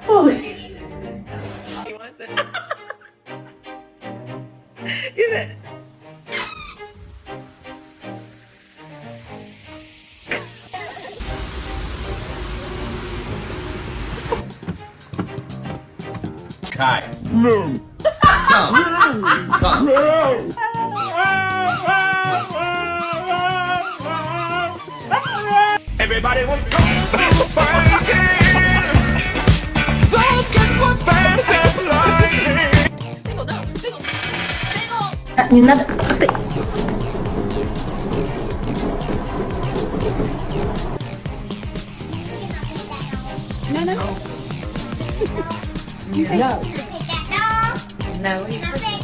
Holy. He wants it. Is it? Kai. No. Come. Come. Everybody was going fighting. Those kids were fast as lightning. Nhìn nó tự No.